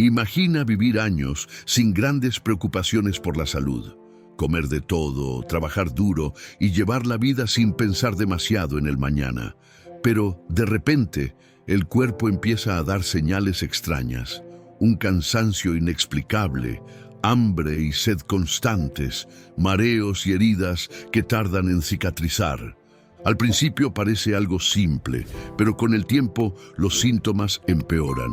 Imagina vivir años sin grandes preocupaciones por la salud. Comer de todo, trabajar duro y llevar la vida sin pensar demasiado en el mañana. Pero, de repente, el cuerpo empieza a dar señales extrañas. Un cansancio inexplicable, hambre y sed constantes, mareos y heridas que tardan en cicatrizar. Al principio parece algo simple, pero con el tiempo los síntomas empeoran.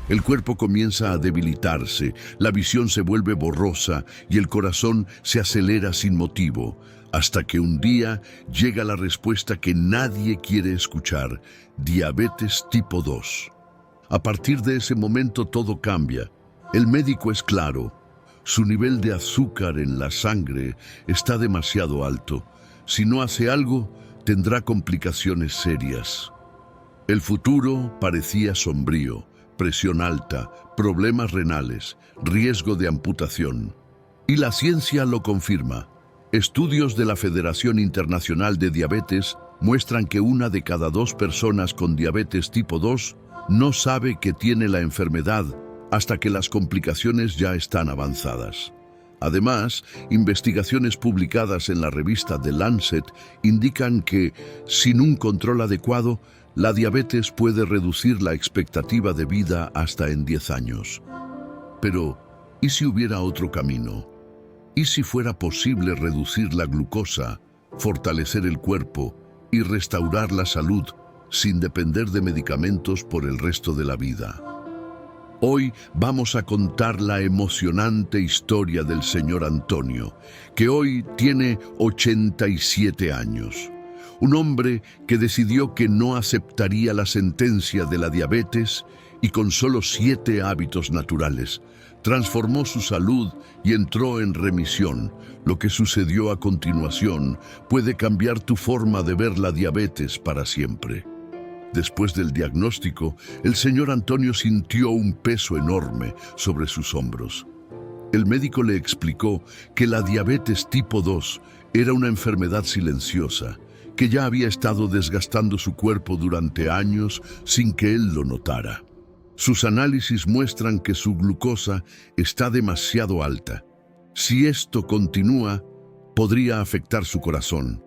El cuerpo comienza a debilitarse, la visión se vuelve borrosa y el corazón se acelera sin motivo, hasta que un día llega la respuesta que nadie quiere escuchar: diabetes tipo 2. A partir de ese momento todo cambia. El médico es claro: su nivel de azúcar en la sangre está demasiado alto. Si no hace algo, tendrá complicaciones serias. El futuro parecía sombrío: presión alta, problemas renales, riesgo de amputación. Y la ciencia lo confirma. Estudios de la Federación Internacional de Diabetes muestran que 1 de cada 2 personas con diabetes tipo 2 no sabe que tiene la enfermedad hasta que las complicaciones ya están avanzadas. Además, investigaciones publicadas en la revista The Lancet indican que, sin un control adecuado, la diabetes puede reducir la expectativa de vida hasta en 10 años. Pero, ¿y si hubiera otro camino? ¿Y si fuera posible reducir la glucosa, fortalecer el cuerpo y restaurar la salud sin depender de medicamentos por el resto de la vida? Hoy vamos a contar la emocionante historia del señor Antonio, que hoy tiene 87 años. Un hombre que decidió que no aceptaría la sentencia de la diabetes y con solo 7 hábitos naturales transformó su salud y entró en remisión. Lo que sucedió a continuación puede cambiar tu forma de ver la diabetes para siempre. Después del diagnóstico, el señor Antonio sintió un peso enorme sobre sus hombros. El médico le explicó que la diabetes tipo 2 era una enfermedad silenciosa, que ya había estado desgastando su cuerpo durante años sin que él lo notara. Sus análisis muestran que su glucosa está demasiado alta. Si esto continúa, podría afectar su corazón,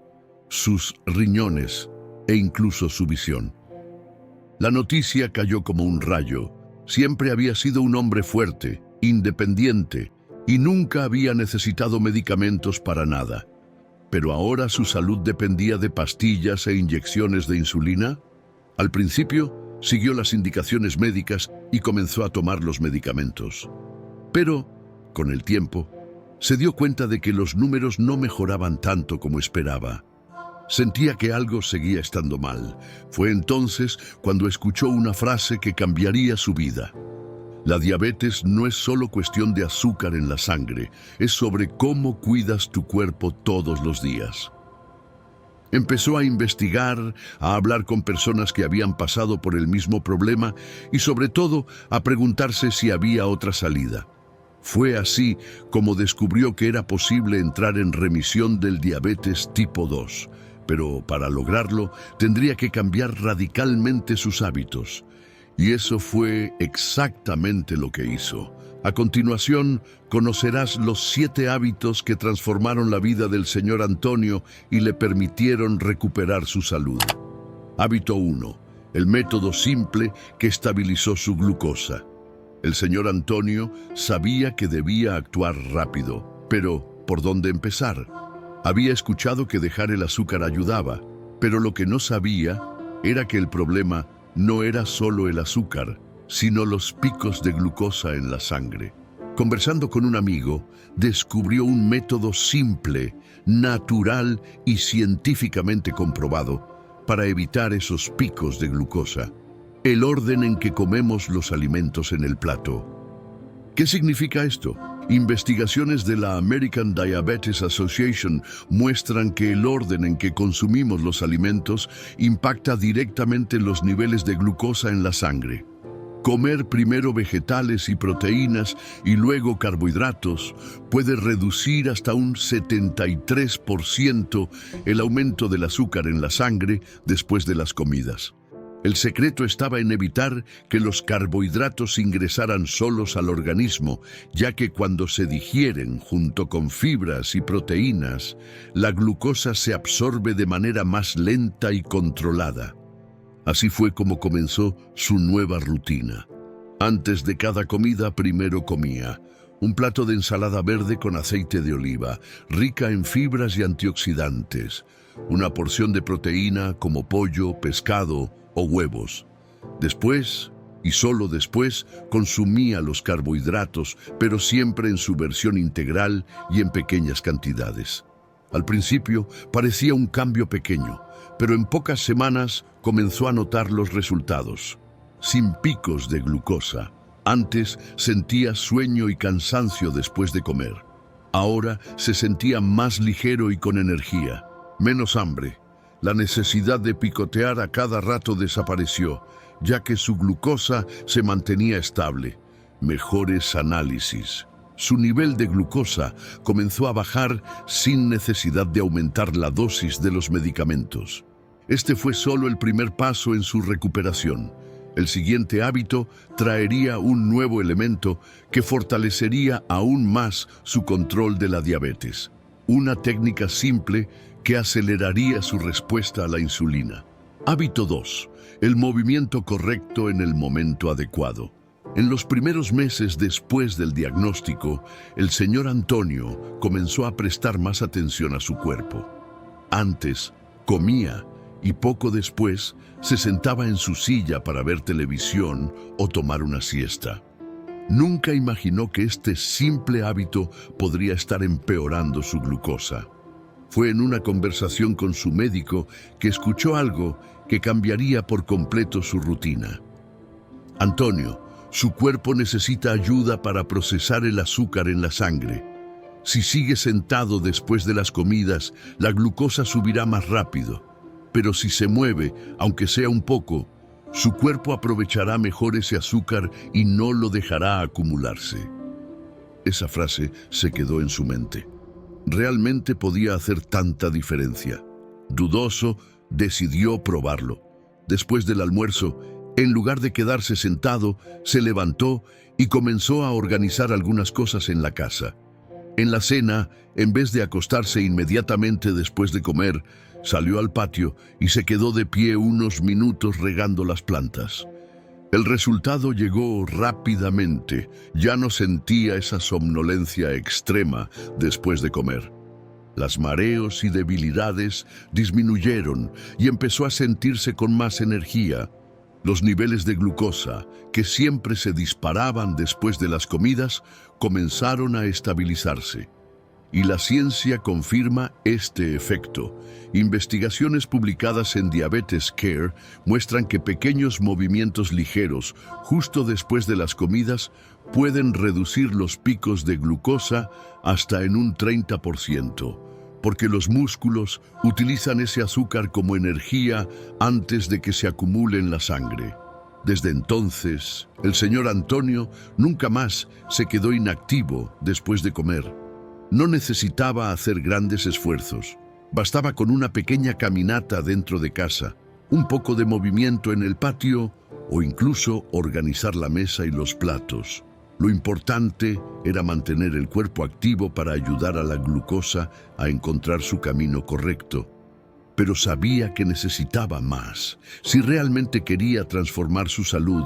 sus riñones e incluso su visión. La noticia cayó como un rayo. Siempre había sido un hombre fuerte, independiente, y nunca había necesitado medicamentos para nada. Pero ahora su salud dependía de pastillas e inyecciones de insulina. Al principio, siguió las indicaciones médicas y comenzó a tomar los medicamentos. Pero, con el tiempo, se dio cuenta de que los números no mejoraban tanto como esperaba. Sentía que algo seguía estando mal. Fue entonces cuando escuchó una frase que cambiaría su vida. La diabetes no es solo cuestión de azúcar en la sangre, es sobre cómo cuidas tu cuerpo todos los días. Empezó a investigar, a hablar con personas que habían pasado por el mismo problema y sobre todo a preguntarse si había otra salida. Fue así como descubrió que era posible entrar en remisión del diabetes tipo 2, pero para lograrlo tendría que cambiar radicalmente sus hábitos. Y eso fue exactamente lo que hizo. A continuación, conocerás los 7 hábitos que transformaron la vida del señor Antonio y le permitieron recuperar su salud. Hábito 1. El método simple que estabilizó su glucosa. El señor Antonio sabía que debía actuar rápido, pero ¿por dónde empezar? Había escuchado que dejar el azúcar ayudaba, pero lo que no sabía era que el problema no era solo el azúcar, sino los picos de glucosa en la sangre. Conversando con un amigo, descubrió un método simple, natural y científicamente comprobado para evitar esos picos de glucosa: el orden en que comemos los alimentos en el plato. ¿Qué significa esto? Investigaciones de la American Diabetes Association muestran que el orden en que consumimos los alimentos impacta directamente los niveles de glucosa en la sangre. Comer primero vegetales y proteínas y luego carbohidratos puede reducir hasta un 73% el aumento del azúcar en la sangre después de las comidas. El secreto estaba en evitar que los carbohidratos ingresaran solos al organismo, ya que cuando se digieren junto con fibras y proteínas, la glucosa se absorbe de manera más lenta y controlada. Así fue como comenzó su nueva rutina. Antes de cada comida, primero comía un plato de ensalada verde con aceite de oliva, rica en fibras y antioxidantes, una porción de proteína como pollo, pescado o huevos. Después, y solo después, consumía los carbohidratos, pero siempre en su versión integral y en pequeñas cantidades. Al principio parecía un cambio pequeño, pero en pocas semanas comenzó a notar los resultados. Sin picos de glucosa. Antes sentía sueño y cansancio después de comer. Ahora se sentía más ligero y con energía. Menos hambre. La necesidad de picotear a cada rato desapareció, ya que su glucosa se mantenía estable. Mejores análisis. Su nivel de glucosa comenzó a bajar sin necesidad de aumentar la dosis de los medicamentos. Este fue solo el primer paso en su recuperación. El siguiente hábito traería un nuevo elemento que fortalecería aún más su control de la diabetes. Una técnica simple que aceleraría su respuesta a la insulina. Hábito 2. El movimiento correcto en el momento adecuado. En los primeros meses después del diagnóstico, el señor Antonio comenzó a prestar más atención a su cuerpo. Antes, comía y poco después se sentaba en su silla para ver televisión o tomar una siesta. Nunca imaginó que este simple hábito podría estar empeorando su glucosa. Fue en una conversación con su médico que escuchó algo que cambiaría por completo su rutina. Antonio, su cuerpo necesita ayuda para procesar el azúcar en la sangre. Si sigue sentado después de las comidas, la glucosa subirá más rápido. Pero si se mueve, aunque sea un poco, su cuerpo aprovechará mejor ese azúcar y no lo dejará acumularse. Esa frase se quedó en su mente. ¿Realmente podía hacer tanta diferencia? Dudoso, decidió probarlo. Después del almuerzo, en lugar de quedarse sentado, se levantó y comenzó a organizar algunas cosas en la casa. En la cena, en vez de acostarse inmediatamente después de comer, salió al patio y se quedó de pie unos minutos regando las plantas. El resultado llegó rápidamente. Ya no sentía esa somnolencia extrema después de comer. Las mareos y debilidades disminuyeron y empezó a sentirse con más energía. Los niveles de glucosa, que siempre se disparaban después de las comidas, comenzaron a estabilizarse. Y la ciencia confirma este efecto. Investigaciones publicadas en Diabetes Care muestran que pequeños movimientos ligeros justo después de las comidas pueden reducir los picos de glucosa hasta en un 30%, porque los músculos utilizan ese azúcar como energía antes de que se acumule en la sangre. Desde entonces, el señor Antonio nunca más se quedó inactivo después de comer. No necesitaba hacer grandes esfuerzos. Bastaba con una pequeña caminata dentro de casa, un poco de movimiento en el patio o incluso organizar la mesa y los platos. Lo importante era mantener el cuerpo activo para ayudar a la glucosa a encontrar su camino correcto. Pero sabía que necesitaba más. Si realmente quería transformar su salud,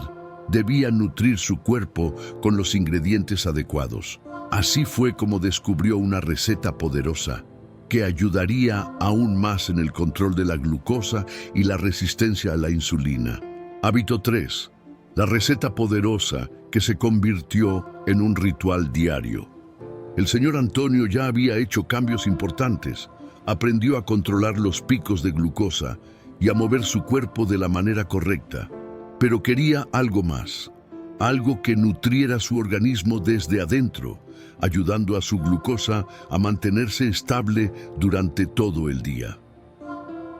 debía nutrir su cuerpo con los ingredientes adecuados. Así fue como descubrió una receta poderosa que ayudaría aún más en el control de la glucosa y la resistencia a la insulina. Hábito 3. La receta poderosa que se convirtió en un ritual diario. El señor Antonio ya había hecho cambios importantes. Aprendió a controlar los picos de glucosa y a mover su cuerpo de la manera correcta. Pero quería algo más. Algo que nutriera su organismo desde adentro, ayudando a su glucosa a mantenerse estable durante todo el día.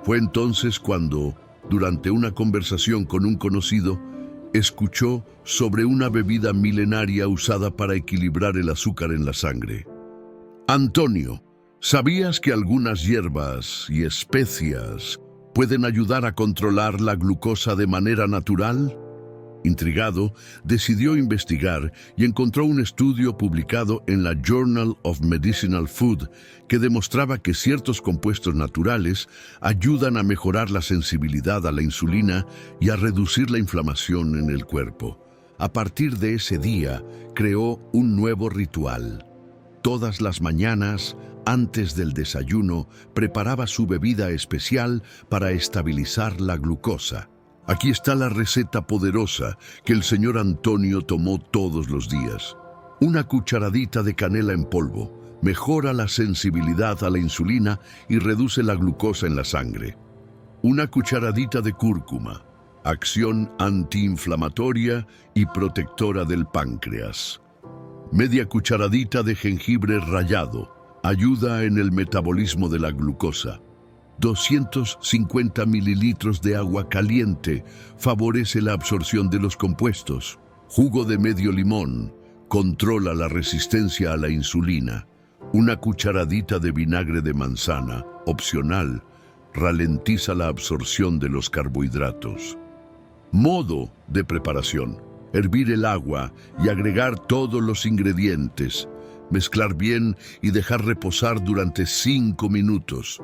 Fue entonces cuando, durante una conversación con un conocido, escuchó sobre una bebida milenaria usada para equilibrar el azúcar en la sangre. Antonio, ¿sabías que algunas hierbas y especias pueden ayudar a controlar la glucosa de manera natural? Intrigado, decidió investigar y encontró un estudio publicado en la Journal of Medicinal Food que demostraba que ciertos compuestos naturales ayudan a mejorar la sensibilidad a la insulina y a reducir la inflamación en el cuerpo. A partir de ese día, creó un nuevo ritual. Todas las mañanas, antes del desayuno, preparaba su bebida especial para estabilizar la glucosa. Aquí está la receta poderosa que el señor Antonio tomó todos los días. Una cucharadita de canela en polvo mejora la sensibilidad a la insulina y reduce la glucosa en la sangre. Una cucharadita de cúrcuma, acción antiinflamatoria y protectora del páncreas. Media cucharadita de jengibre rallado, ayuda en el metabolismo de la glucosa. 250 mililitros de agua caliente favorece la absorción de los compuestos. Jugo de medio limón controla la resistencia a la insulina. Una cucharadita de vinagre de manzana, opcional, ralentiza la absorción de los carbohidratos. Modo de preparación: hervir el agua y agregar todos los ingredientes. Mezclar bien y dejar reposar durante 5 minutos.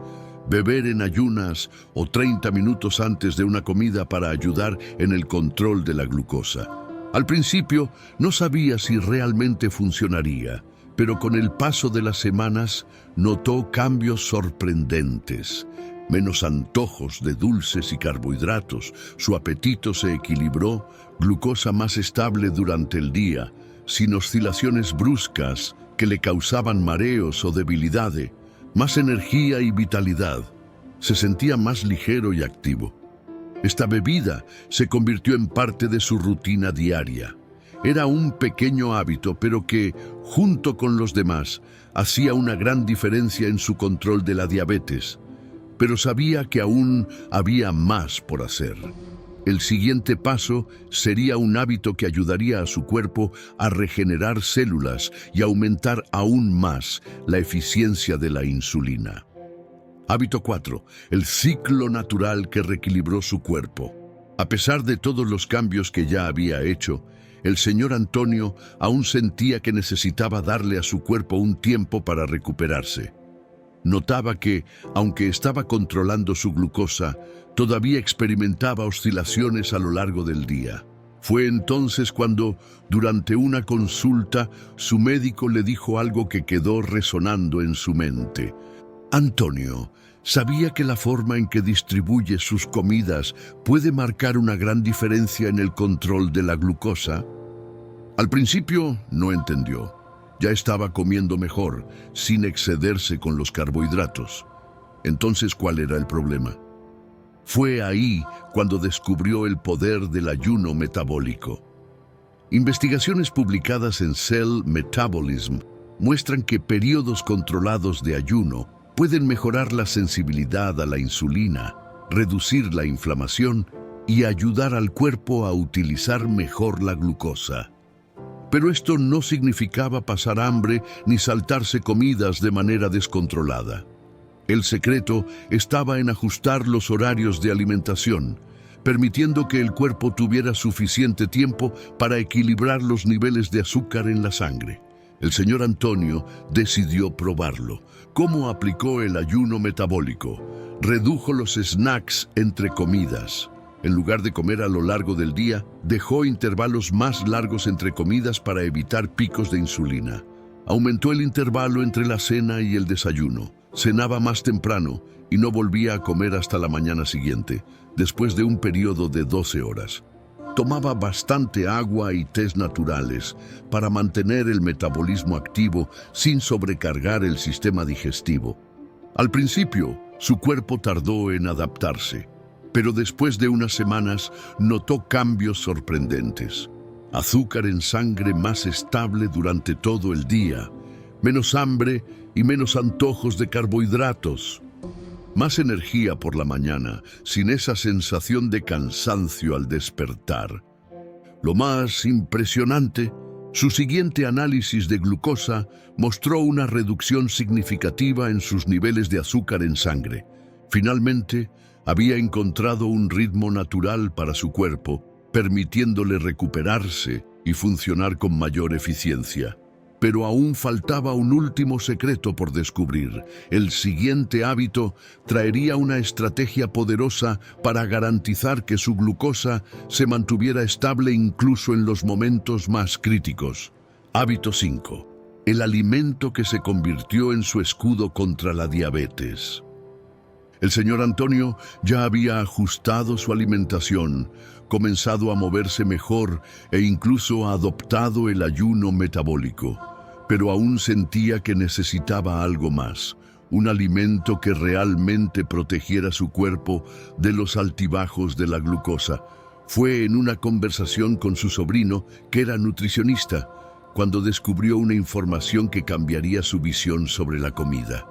Beber en ayunas o 30 minutos antes de una comida para ayudar en el control de la glucosa. Al principio no sabía si realmente funcionaría, pero con el paso de las semanas notó cambios sorprendentes. Menos antojos de dulces y carbohidratos, su apetito se equilibró, glucosa más estable durante el día, sin oscilaciones bruscas que le causaban mareos o debilidad, más energía y vitalidad. Se sentía más ligero y activo. Esta bebida se convirtió en parte de su rutina diaria. Era un pequeño hábito, pero que, junto con los demás, hacía una gran diferencia en su control de la diabetes. Pero sabía que aún había más por hacer. El siguiente paso sería un hábito que ayudaría a su cuerpo a regenerar células y aumentar aún más la eficiencia de la insulina. Hábito 4. El ciclo natural que reequilibró su cuerpo. A pesar de todos los cambios que ya había hecho, el señor Antonio aún sentía que necesitaba darle a su cuerpo un tiempo para recuperarse. Notaba que, aunque estaba controlando su glucosa, todavía experimentaba oscilaciones a lo largo del día. Fue entonces cuando, durante una consulta, su médico le dijo algo que quedó resonando en su mente. Antonio, ¿sabía que la forma en que distribuye sus comidas puede marcar una gran diferencia en el control de la glucosa? Al principio no entendió. Ya estaba comiendo mejor, sin excederse con los carbohidratos. Entonces, ¿cuál era el problema? Fue ahí cuando descubrió el poder del ayuno metabólico. Investigaciones publicadas en Cell Metabolism muestran que periodos controlados de ayuno pueden mejorar la sensibilidad a la insulina, reducir la inflamación y ayudar al cuerpo a utilizar mejor la glucosa. Pero esto no significaba pasar hambre ni saltarse comidas de manera descontrolada. El secreto estaba en ajustar los horarios de alimentación, permitiendo que el cuerpo tuviera suficiente tiempo para equilibrar los niveles de azúcar en la sangre. El señor Antonio decidió probarlo. ¿Cómo aplicó el ayuno metabólico? Redujo los snacks entre comidas. En lugar de comer a lo largo del día, dejó intervalos más largos entre comidas para evitar picos de insulina. Aumentó el intervalo entre la cena y el desayuno. Cenaba más temprano y no volvía a comer hasta la mañana siguiente, después de un periodo de 12 horas. Tomaba bastante agua y tés naturales para mantener el metabolismo activo sin sobrecargar el sistema digestivo. Al principio, su cuerpo tardó en adaptarse, pero después de unas semanas notó cambios sorprendentes. Azúcar en sangre más estable durante todo el día, menos hambre y menos antojos de carbohidratos. Más energía por la mañana, sin esa sensación de cansancio al despertar. Lo más impresionante, su siguiente análisis de glucosa mostró una reducción significativa en sus niveles de azúcar en sangre. Finalmente, Había encontrado un ritmo natural para su cuerpo, permitiéndole recuperarse y funcionar con mayor eficiencia. Pero aún faltaba un último secreto por descubrir. El siguiente hábito traería una estrategia poderosa para garantizar que su glucosa se mantuviera estable incluso en los momentos más críticos. Hábito 5. El alimento que se convirtió en su escudo contra la diabetes. El señor Antonio ya había ajustado su alimentación, comenzado a moverse mejor e incluso adoptado el ayuno metabólico. Pero aún sentía que necesitaba algo más, un alimento que realmente protegiera su cuerpo de los altibajos de la glucosa. Fue en una conversación con su sobrino, que era nutricionista, cuando descubrió una información que cambiaría su visión sobre la comida.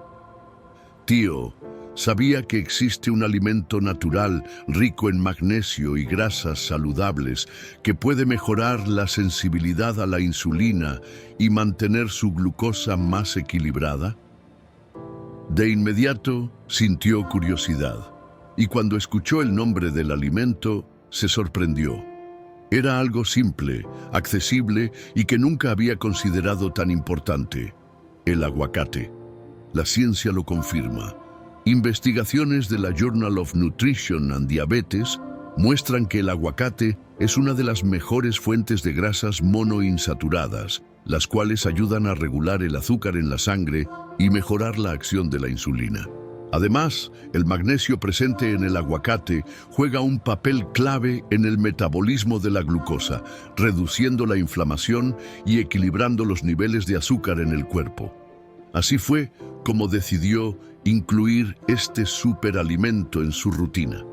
Tío, sabía que existe un alimento natural rico en magnesio y grasas saludables que puede mejorar la sensibilidad a la insulina y mantener su glucosa más equilibrada. De inmediato sintió curiosidad y cuando escuchó el nombre del alimento se sorprendió. Era algo simple, accesible y que nunca había considerado tan importante: el aguacate. La ciencia lo confirma. Investigaciones de la Journal of Nutrition and Diabetes muestran que el aguacate es una de las mejores fuentes de grasas monoinsaturadas, las cuales ayudan a regular el azúcar en la sangre y mejorar la acción de la insulina. Además, el magnesio presente en el aguacate juega un papel clave en el metabolismo de la glucosa, reduciendo la inflamación y equilibrando los niveles de azúcar en el cuerpo. Así fue como decidió incluir este superalimento en su rutina.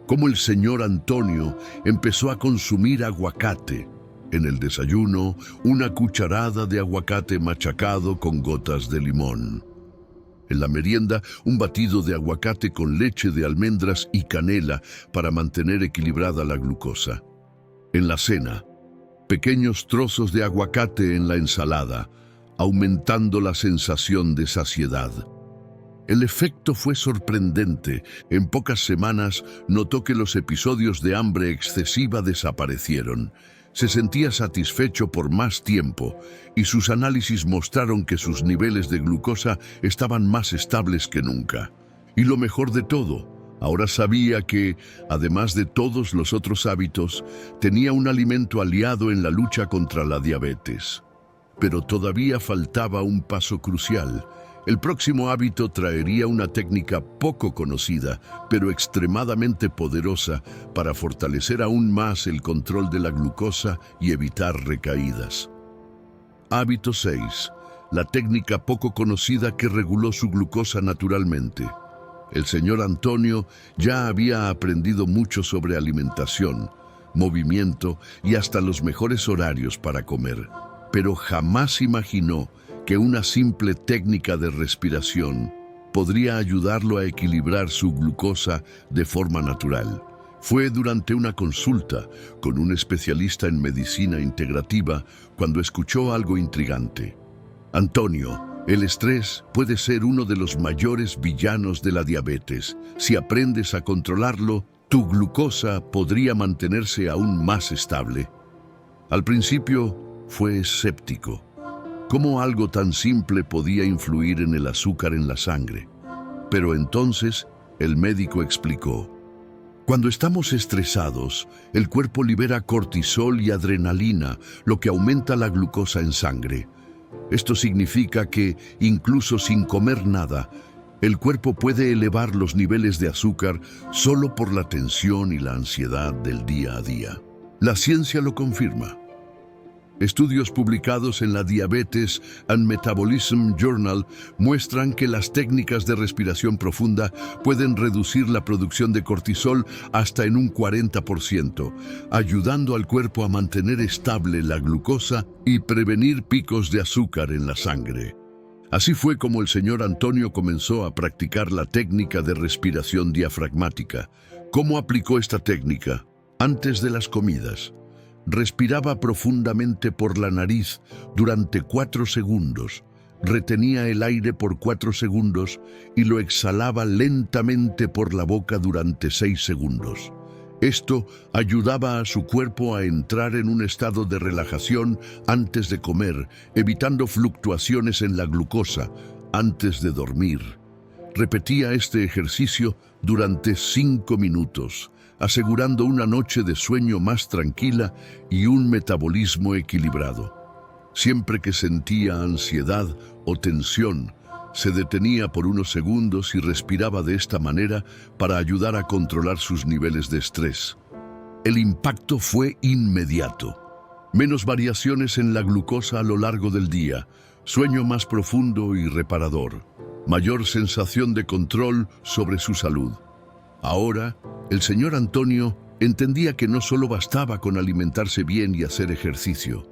Como el señor Antonio empezó a consumir aguacate. En el desayuno, una cucharada de aguacate machacado con gotas de limón. En la merienda, un batido de aguacate con leche de almendras y canela para mantener equilibrada la glucosa. En la cena, pequeños trozos de aguacate en la ensalada, aumentando la sensación de saciedad. El efecto fue sorprendente. En pocas semanas notó que los episodios de hambre excesiva desaparecieron. Se sentía satisfecho por más tiempo y sus análisis mostraron que sus niveles de glucosa estaban más estables que nunca. Y lo mejor de todo, ahora sabía que, además de todos los otros hábitos, tenía un alimento aliado en la lucha contra la diabetes. Pero todavía faltaba un paso crucial. El próximo hábito traería una técnica poco conocida, pero extremadamente poderosa para fortalecer aún más el control de la glucosa y evitar recaídas. Hábito 6. La técnica poco conocida que reguló su glucosa naturalmente. El señor Antonio ya había aprendido mucho sobre alimentación, movimiento y hasta los mejores horarios para comer, pero jamás imaginó que una simple técnica de respiración podría ayudarlo a equilibrar su glucosa de forma natural. Fue durante una consulta con un especialista en medicina integrativa cuando escuchó algo intrigante. Antonio, el estrés puede ser uno de los mayores villanos de la diabetes. Si aprendes a controlarlo, tu glucosa podría mantenerse aún más estable. Al principio fue escéptico. ¿Cómo algo tan simple podía influir en el azúcar en la sangre? Pero entonces el médico explicó: cuando estamos estresados, el cuerpo libera cortisol y adrenalina, lo que aumenta la glucosa en sangre. Esto significa que, incluso sin comer nada, el cuerpo puede elevar los niveles de azúcar solo por la tensión y la ansiedad del día a día. La ciencia lo confirma. Estudios publicados en la Diabetes and Metabolism Journal muestran que las técnicas de respiración profunda pueden reducir la producción de cortisol hasta en un 40%, ayudando al cuerpo a mantener estable la glucosa y prevenir picos de azúcar en la sangre. Así fue como el señor Antonio comenzó a practicar la técnica de respiración diafragmática. ¿Cómo aplicó esta técnica? Antes de las comidas, respiraba profundamente por la nariz durante 4 segundos, retenía el aire por 4 segundos y lo exhalaba lentamente por la boca durante 6 segundos. Esto ayudaba a su cuerpo a entrar en un estado de relajación antes de comer, evitando fluctuaciones en la glucosa antes de dormir. Repetía este ejercicio durante 5 minutos, asegurando una noche de sueño más tranquila y un metabolismo equilibrado. Siempre que sentía ansiedad o tensión, se detenía por unos segundos y respiraba de esta manera para ayudar a controlar sus niveles de estrés. El impacto fue inmediato. Menos variaciones en la glucosa a lo largo del día, sueño más profundo y reparador, mayor sensación de control sobre su salud. Ahora, el señor Antonio entendía que no solo bastaba con alimentarse bien y hacer ejercicio.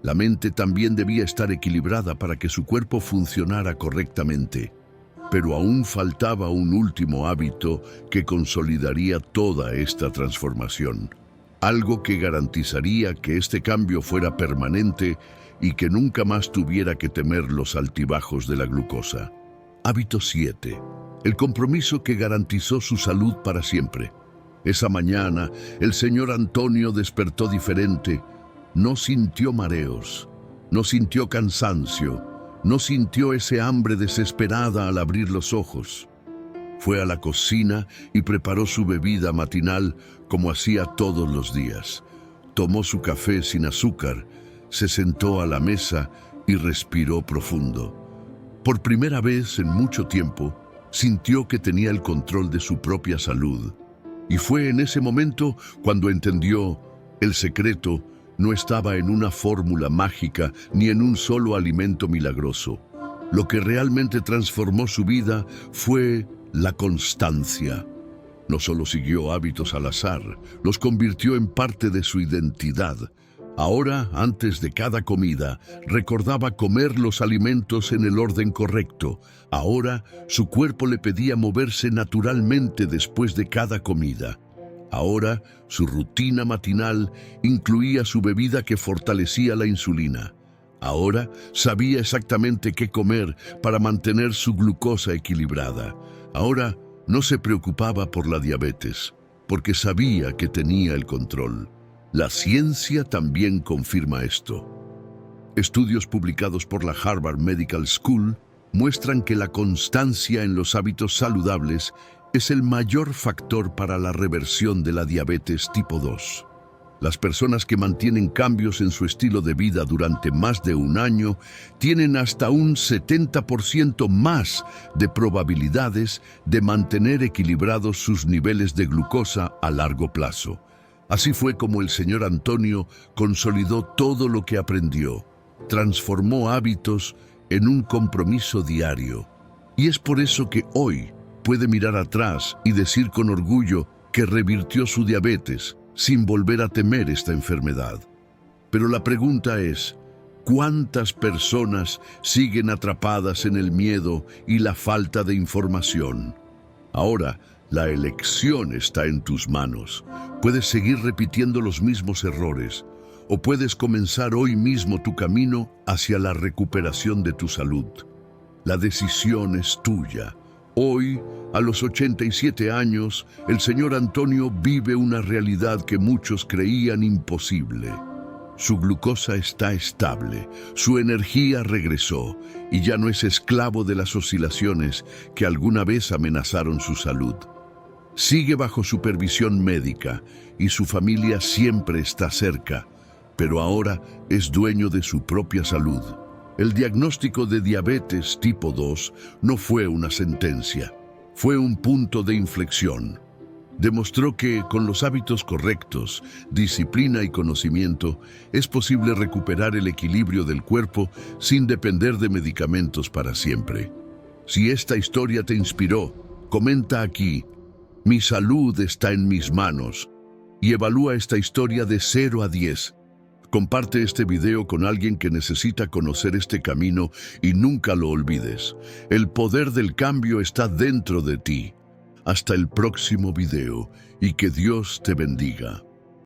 La mente también debía estar equilibrada para que su cuerpo funcionara correctamente. Pero aún faltaba un último hábito que consolidaría toda esta transformación. Algo que garantizaría que este cambio fuera permanente y que nunca más tuviera que temer los altibajos de la glucosa. Hábito 7. El compromiso que garantizó su salud para siempre. Esa mañana, el señor Antonio despertó diferente. No sintió mareos, no sintió cansancio, no sintió ese hambre desesperada al abrir los ojos. Fue a la cocina y preparó su bebida matinal como hacía todos los días. Tomó su café sin azúcar, se sentó a la mesa y respiró profundo. Por primera vez en mucho tiempo, sintió que tenía el control de su propia salud. Y fue en ese momento cuando entendió el secreto no estaba en una fórmula mágica ni en un solo alimento milagroso. Lo que realmente transformó su vida fue la constancia. No solo siguió hábitos al azar, los convirtió en parte de su identidad. Ahora, antes de cada comida, recordaba comer los alimentos en el orden correcto. Ahora, su cuerpo le pedía moverse naturalmente después de cada comida. Ahora, su rutina matinal incluía su bebida que fortalecía la insulina. Ahora, sabía exactamente qué comer para mantener su glucosa equilibrada. Ahora, no se preocupaba por la diabetes, porque sabía que tenía el control. La ciencia también confirma esto. Estudios publicados por la Harvard Medical School muestran que la constancia en los hábitos saludables es el mayor factor para la reversión de la diabetes tipo 2. Las personas que mantienen cambios en su estilo de vida durante más de un año tienen hasta un 70% más de probabilidades de mantener equilibrados sus niveles de glucosa a largo plazo. Así fue como el señor Antonio consolidó todo lo que aprendió, transformó hábitos en un compromiso diario. Y es por eso que hoy puede mirar atrás y decir con orgullo que revirtió su diabetes sin volver a temer esta enfermedad. Pero la pregunta es, ¿cuántas personas siguen atrapadas en el miedo y la falta de información? Ahora, la elección está en tus manos. Puedes seguir repitiendo los mismos errores o puedes comenzar hoy mismo tu camino hacia la recuperación de tu salud. La decisión es tuya. Hoy, a los 87 años, el señor Antonio vive una realidad que muchos creían imposible. Su glucosa está estable, su energía regresó y ya no es esclavo de las oscilaciones que alguna vez amenazaron su salud. Sigue bajo supervisión médica y su familia siempre está cerca, pero ahora es dueño de su propia salud. El diagnóstico de diabetes tipo 2 no fue una sentencia, fue un punto de inflexión. Demostró que con los hábitos correctos, disciplina y conocimiento, es posible recuperar el equilibrio del cuerpo sin depender de medicamentos para siempre. Si esta historia te inspiró, comenta aquí, mi salud está en mis manos, y evalúa esta historia de 0 a 10. Comparte este video con alguien que necesita conocer este camino y nunca lo olvides. El poder del cambio está dentro de ti. Hasta el próximo video y que Dios te bendiga.